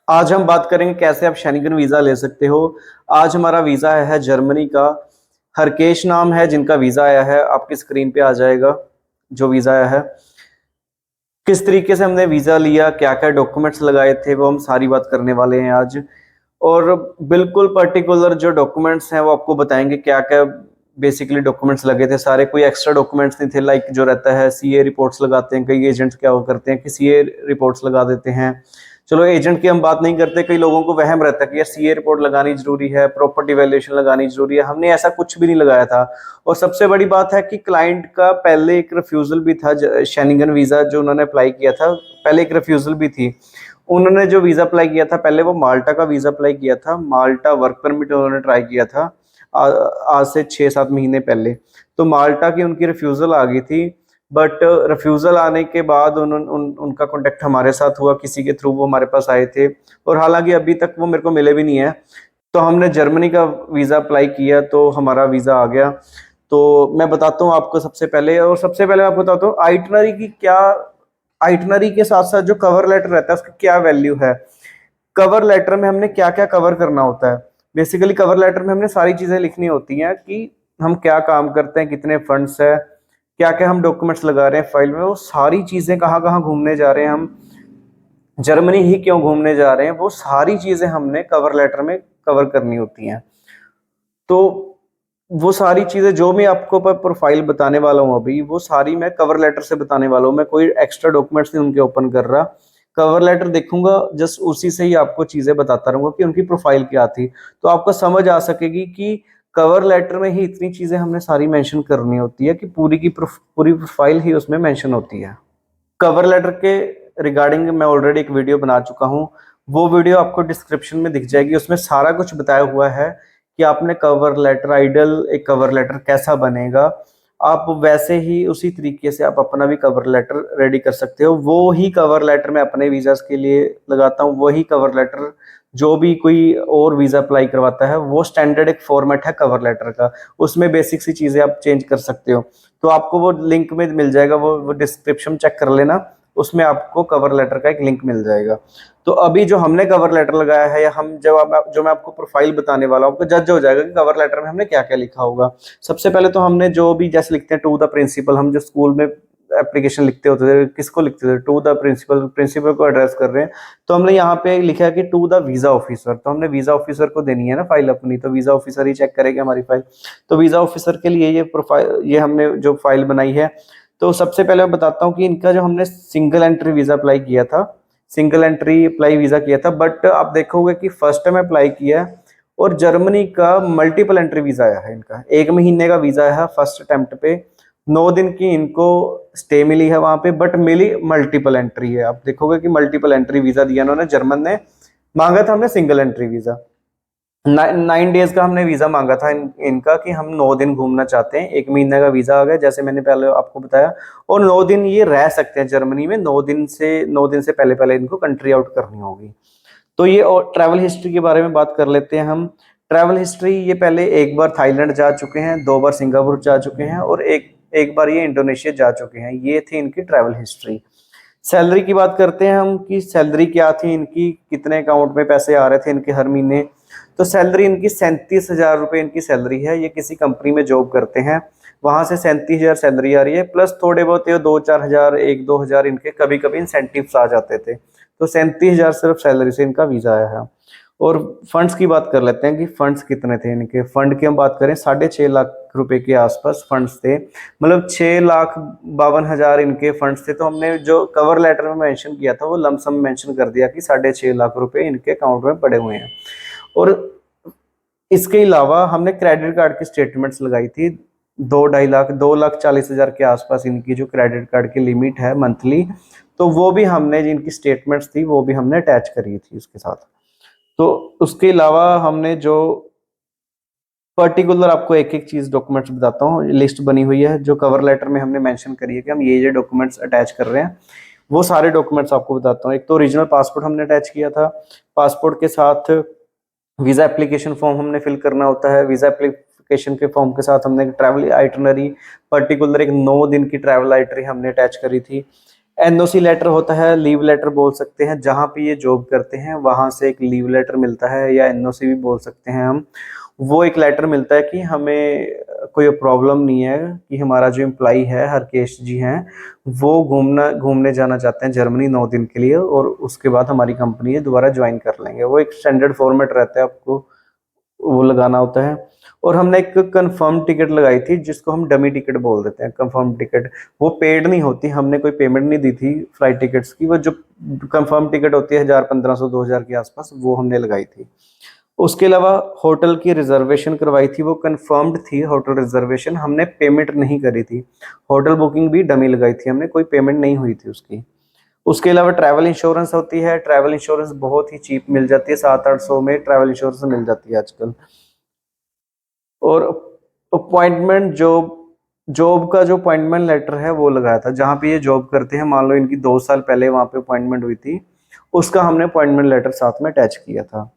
आज हम बात करेंगे कैसे आप शेंगेन वीज़ा ले सकते हो। आज हमारा वीज़ा है जर्मनी का। हरकेश नाम है जिनका वीज़ा आया है, आपकी स्क्रीन पे आ जाएगा जो वीज़ा आया है। किस तरीके से हमने वीज़ा लिया, क्या-क्या डॉक्यूमेंट्स लगाए थे, वो हम सारी बात करने वाले हैं आज। और बिल्कुल पर्टिकुलर जो डॉक्यूमेंट्स हैं वो आपको बताएँगे क्या-क्या बेसिकली डॉक्यूमेंट्स लगे थे सारे, कोई एक्स्ट्रा डॉक्यूमेंट्स नहीं थे लाइक जो रहता है सीए रिपोर्ट्स लगाते हैं, कई एजेंट्स क्या वो करते हैं कि सीए रिपोर्ट्स लगा देते हैं। चलो एजेंट की हम बात नहीं करते, कई लोगों को वहम रहता है कि यार सीए रिपोर्ट लगानी ज़रूरी है, प्रॉपर्टी वैल्यूएशन लगानी ज़रूरी है, हमने ऐसा कुछ भी नहीं लगाया था। और सबसे बड़ी बात है कि क्लाइंट का पहले एक रिफ्यूज़ल भी था शेंगेन वीज़ा जो उन्होंने अप्लाई किया था, पहले एक रिफ्यूज़ल भी थी। उन्होंने जो वीज़ा अप्लाई किया था पहले वो माल्टा का वीज़ा अप्लाई किया था, माल्टा वर्क परमिट उन्होंने ट्राई किया था आज से 6-7 महीने पहले। तो माल्टा की उनकी रिफ्यूज़ल आ गई थी, बट रिफ्यूज़ल आने के बाद उनका कॉन्टैक्ट हमारे साथ हुआ, किसी के थ्रू वो हमारे पास आए थे और हालाँकि अभी तक वो मेरे को मिले भी नहीं हैं। तो हमने जर्मनी का वीज़ा अप्लाई किया तो हमारा वीज़ा आ गया। तो मैं बताता हूँ आपको सबसे पहले, और सबसे पहले मैं आपको बताता हूँ आइटिनरी की क्या, आइटिनरी के साथ-साथ जो कवर लेटर रहता है उसकी क्या वैल्यू है। कवर लेटर में हमने क्या-क्या कवर करना होता है। बेसिकली कवर लेटर में हमने सारी चीज़ें लिखनी होती हैं कि हम क्या काम करते हैं, कितने फंड्स हैं, क्या-क्या हम डॉक्यूमेंट्स लगा रहे हैं फाइल में, वो सारी चीज़ें कहाँ-कहाँ घूमने जा रहे हैं हम, जर्मनी ही क्यों घूमने जा रहे हैं, वो सारी चीज़ें हमने कवर लेटर में कवर करनी होती हैं। तो वो सारी चीज़ें जो मैं आपको प्रोफाइल बताने वाला हूँ अभी, वो सारी मैं कवर लेटर से बताने वाला हूँ। मैं कोई एक्स्ट्रा डॉक्यूमेंट्स नहीं उनके ओपन कर रहा। कवर लेटर देखूँगा, जस्ट उसी से ही आपको चीज़ें बताता रहूँगा कि उनकी प्रोफाइल क्या थी। तो आपको समझ आ सकेगी कि कवर लेटर में ही इतनी चीज़ें हमने सारी मेंशन करनी होती है कि पूरी प्रोफाइल ही उसमें मेंशन होती है। कवर लेटर के रिगार्डिंग मैं ऑलरेडी एक वीडियो बना चुका हूँ। वो वीडियो आपको डिस्क्रिप्शन में दिख जाएगी, उसमें सारा कुछ बताया हुआ है कि आपने कवर लेटर, आइडियल एक कवर लेटर कैसा बनेगा। आप वैसे ही उसी तरीके से आप अपना भी कवर लेटर रेडी कर सकते हो। वो ही कवर लेटर मैं अपने वीज़ाज़ के लिए लगाता हूँ, वही कवर लेटर जो भी कोई और वीज़ा अप्लाई करवाता है, वो स्टैंडर्ड एक फॉर्मेट है कवर लेटर का। उसमें बेसिक सी चीज़ें आप चेंज कर सकते हो। तो आपको वो लिंक में मिल जाएगा, वो डिस्क्रिप्शन चेक कर लेना, उसमें आपको कवर लेटर का एक लिंक मिल जाएगा। तो अभी जो हमने कवर लेटर लगाया है, या हम जो मैं आपको प्रोफाइल बताने वाला हूँ, आपको जज हो जाएगा कि कवर लेटर में हमने क्या-क्या लिखा होगा। सबसे पहले तो हमने जो भी जैसे लिखते हैं टू द प्रिंसिपल, हम जो स्कूल में एप्लीकेशन लिखते होते थे, किसको लिखते थे? टू द प्रिंसिपल, प्रिंसिपल को एड्रेस कर रहे हैं। तो हमने यहाँ पे लिखा है कि टू द वीज़ा ऑफिसर, तो हमने वीज़ा ऑफिसर को देनी है ना फाइल अपनी, तो वीज़ा ऑफिसर ही चेक करेगा हमारी फाइल। तो वीज़ा ऑफिसर के लिए ये हमने जो फाइल बनाई है। तो सबसे पहले मैं बताता हूँ कि इनका जो हमने सिंगल एंट्री वीज़ा अप्लाई किया था, सिंगल एंट्री अप्लाई वीज़ा किया था, बट आप देखोगे कि फर्स्ट टाइम अप्लाई किया है और जर्मनी का मल्टीपल एंट्री वीज़ा आया है इनका। 1 महीने का वीज़ा आया है फर्स्ट अटेम्प्ट पे, 9 दिन की इनको स्टे मिली है वहाँ पे, बट मिली मल्टीपल एंट्री है। आप देखोगे कि मल्टीपल एंट्री वीज़ा दिया इन्होंने, जर्मन ने। माँगा था हमने सिंगल एंट्री वीज़ा। 9 डेज़ का हमने वीज़ा माँगा था इनका कि हम 9 दिन घूमना चाहते हैं। 1 महीने का वीज़ा आ गया जैसे मैंने पहले आपको बताया, और 9 दिन ये रह सकते हैं जर्मनी में। 9 दिन से पहले-पहले इनको कंट्री आउट करनी होगी। तो ये और ट्रैवल हिस्ट्री के बारे में बात कर लेते हैं हम। ट्रैवल हिस्ट्री, ये पहले एक बार थाईलैंड जा चुके हैं, 2 बार सिंगापुर जा चुके हैं और एक एक बार ये इंडोनेशिया जा चुके हैं। ये थी इनकी ट्रैवल हिस्ट्री। सैलरी की बात करते हैं हम कि सैलरी क्या थी इनकी, कितने अकाउंट में पैसे आ रहे थे इनके हर महीने। तो सैलरी इनकी 37,000 रुपये इनकी सैलरी है। ये किसी कंपनी में जॉब करते हैं, वहाँ से 37,000 सैलरी आ रही है, प्लस थोड़े बहुत ये 2-4 हज़ार, 1-2 हज़ार इनके कभी-कभी इंसेंटिव्स आ जाते थे। तो 37,000 सिर्फ सैलरी से इनका वीज़ा आया है। और फंड्स की बात कर लेते हैं कि फंड्स कितने थे इनके। फंड की हम बात करें, 6.5 लाख रुपए के आसपास फंड्स थे, मतलब 6,52,000 इनके फंड्स थे। तो हमने जो कवर लेटर में मेंशन किया था वो लमसम मेंशन कर दिया कि 6.5 लाख रुपए इनके अकाउंट में पड़े हुए हैं। और इसके अलावा हमने क्रेडिट कार्ड की स्टेटमेंट्स लगाई थी, 2 ढाई लाख, 2,40,000 के आसपास इनकी जो क्रेडिट कार्ड की लिमिट है मंथली, तो वो भी हमने, जिनकी स्टेटमेंट्स थी वो भी हमने अटैच करी थी उसके साथ। तो उसके अलावा हमने जो पर्टिकुलर आपको एक-एक चीज़ डॉक्यूमेंट्स बताता हूँ, लिस्ट बनी हुई है जो कवर लेटर में हमने मेंशन करी है कि हम ये डॉक्यूमेंट्स अटैच कर रहे हैं। वो सारे डॉक्यूमेंट्स आपको बताता हूँ। एक तो ओरिजिनल पासपोर्ट हमने अटैच किया था, पासपोर्ट के साथ वीज़ा एप्लीकेशन फॉर्म हमने फिल करना होता है। वीज़ा एप्लीकेशन के फॉर्म के साथ हमने ट्रैवल आइटिनरी, पर्टिकुलर एक 9 दिन की ट्रैवल आइटनरी हमने अटैच करी थी। एनओसी लेटर होता है, लीव लेटर बोल सकते हैं, जहाँ पे ये जॉब करते हैं वहाँ से एक लीव लेटर मिलता है, या एनओसी भी बोल सकते हैं हम। वो एक लेटर मिलता है कि हमें कोई प्रॉब्लम नहीं है, कि हमारा जो एम्प्लॉई है हरकेश जी हैं, वो घूमने जाना चाहते हैं जर्मनी 9 दिन के लिए, और उसके बाद हमारी कंपनी दोबारा ज्वाइन कर लेंगे। वो एक स्टैंडर्ड फॉर्मेट रहता है, आपको वो लगाना होता है। और हमने एक कंफर्म टिकट लगाई थी, जिसको हम डमी टिकट बोल देते हैं, कंफर्म टिकट। वो पेड नहीं होती, हमने कोई पेमेंट नहीं दी थी फ्लाइट टिकट्स की। वो जो कंफर्म टिकट होती है 1,000, 1,500, 2,000 के आसपास, वो हमने लगाई थी। उसके अलावा होटल की रिजर्वेशन करवाई थी, वो कंफर्म्ड थी होटल रिजर्वेशन, हमने पेमेंट नहीं करी थी। होटल बुकिंग भी डमी लगाई थी हमने, कोई पेमेंट नहीं हुई थी उसकी। उसके अलावा ट्रैवल इंश्योरेंस होती है, ट्रैवल इंश्योरेंस बहुत ही चीप मिल जाती है, 700-800 में ट्रैवल इंश्योरेंस मिल जाती है आजकल। और अपॉइंटमेंट जॉब, जॉब का जो अपॉइंटमेंट लेटर है वो लगाया था, जहाँ पे ये जॉब करते हैं, मान लो इनकी 2 साल पहले वहाँ पे अपॉइंटमेंट हुई थी, उसका हमने अपॉइंटमेंट लेटर साथ में अटैच किया था।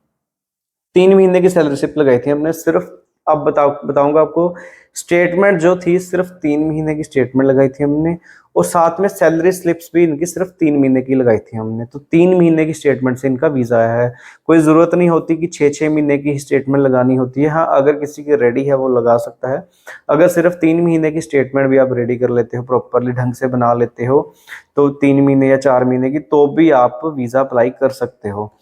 3 महीने की सैलरी स्लिप लगाई थी हमने सिर्फ। अब बताऊंगा आपको, स्टेटमेंट जो थी सिर्फ 3 महीने की स्टेटमेंट लगाई थी हमने, और साथ में सैलरी स्लिप्स भी इनकी सिर्फ 3 महीने की लगाई थी हमने। तो 3 महीने की स्टेटमेंट से इनका वीजा आया है। कोई जरूरत नहीं होती कि 6-6 महीने की स्टेटमेंट लगानी होती है। हाँ, अगर किसी की रेडी है वो लगा सकता है। अगर सिर्फ 3 महीने की स्टेटमेंट भी आप रेडी कर लेते हो, प्रॉपरली ढंग से बना लेते हो, तो 3 महीने या 4 महीने की, तो भी आप वीजा अप्लाई कर सकते हो।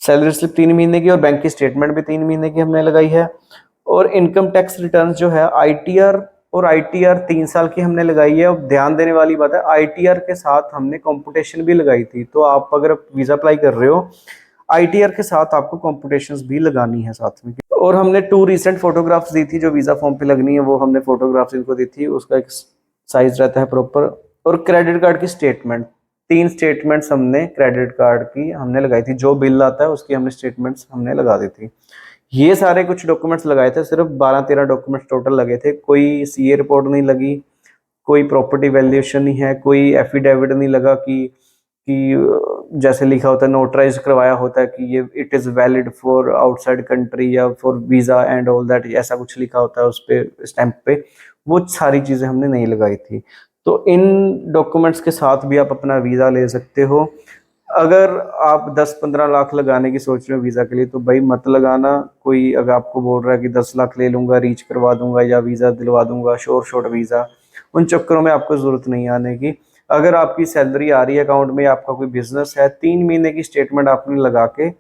सैलरी स्लिप 3 महीने की, और बैंक की स्टेटमेंट भी 3 महीने की हमने लगाई है। और इनकम टैक्स रिटर्न जो है आईटीआर, और आईटीआर 3 साल की हमने लगाई है। अब ध्यान देने वाली बात है, आईटीआर के साथ हमने कंप्यूटेशन भी लगाई थी। तो आप अगर वीजा अप्लाई कर रहे हो, आईटीआर के साथ आपको कंप्यूटेशंस भी लगानी है साथ में। और हमने 2 रिसेंट फोटोग्राफ्स दी थी, जो वीजा फॉर्म पे लगनी है, वो हमने फोटोग्राफ्स इनको दी थी। उसका एक साइज रहता है प्रॉपर। और क्रेडिट कार्ड की स्टेटमेंट, 3 स्टेटमेंट्स हमने क्रेडिट कार्ड की हमने लगाई थी, जो बिल आता है उसकी हमने स्टेटमेंट्स हमने लगा दी थी। ये सारे कुछ डॉक्यूमेंट्स लगाए थे, सिर्फ 12-13 डॉक्यूमेंट्स टोटल लगे थे। कोई सीए रिपोर्ट नहीं लगी, कोई प्रॉपर्टी वैल्यूएशन नहीं है, कोई एफिडेविट नहीं लगा कि जैसे लिखा होता है, नोटराइज करवाया होता है कि ये it is valid for outside country या for visa and all that, ऐसा कुछ लिखा होता है उस पे, स्टैंप पे। वो सारी चीजें हमने नहीं लगाई थी। तो इन डॉक्यूमेंट्स के साथ भी आप अपना वीजा ले सकते हो। अगर आप 10-15 लाख लगाने की सोच रहे हो वीजा के लिए, तो भाई मत लगाना। कोई अगर आपको बोल रहा है कि 10 लाख ले लूंगा, रीच करवा दूंगा, या वीजा दिलवा दूंगा, शॉर्ट वीजा, उन चक्करों में आपको जरूरत नहीं आने की। अगर आपकी सैलरी आ रही है अकाउंट में, आपका कोई बिजनेस है, 3 महीने की स्टेटमेंट आपने लगा के,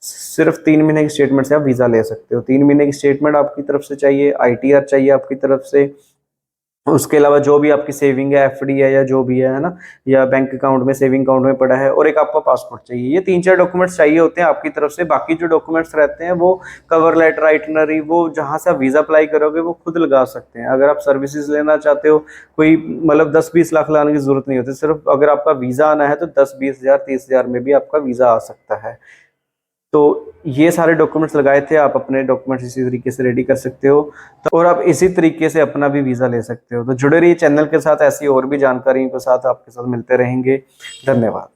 सिर्फ 3 महीने की स्टेटमेंट से आप वीजा ले सकते हो। 3 महीने की स्टेटमेंट आपकी तरफ से चाहिए, आईटीआर चाहिए आपकी तरफ से। उसके अलावा जो भी आपकी सेविंग है, एफडी है, या जो भी है ना, या बैंक अकाउंट में, सेविंग अकाउंट में पड़ा है, और एक आपका पासपोर्ट चाहिए। ये 3-4 डॉक्यूमेंट्स चाहिए होते हैं आपकी तरफ से। बाकी जो डॉक्यूमेंट्स रहते हैं वो कवर लेटर, आइटनरी, वो जहां से आप वीजा अप्लाई करोगे वो खुद लगा सकते हैं। अगर आप सर्विसेज लेना चाहते हो, कोई मतलब 10-20 लाख लाने की जरूरत नहीं होती। सिर्फ अगर आपका वीजा आना है तो 10-20 हजार, 30 हजार में भी आपका वीजा आ सकता है। तो ये सारे डॉक्यूमेंट्स लगाए थे, आप अपने डॉक्यूमेंट्स इसी तरीके से रेडी कर सकते हो। तो और आप इसी तरीके से अपना भी वीज़ा ले सकते हो। तो जुड़े रहिए चैनल के साथ, ऐसी और भी जानकारियों के साथ आपके साथ मिलते रहेंगे। धन्यवाद।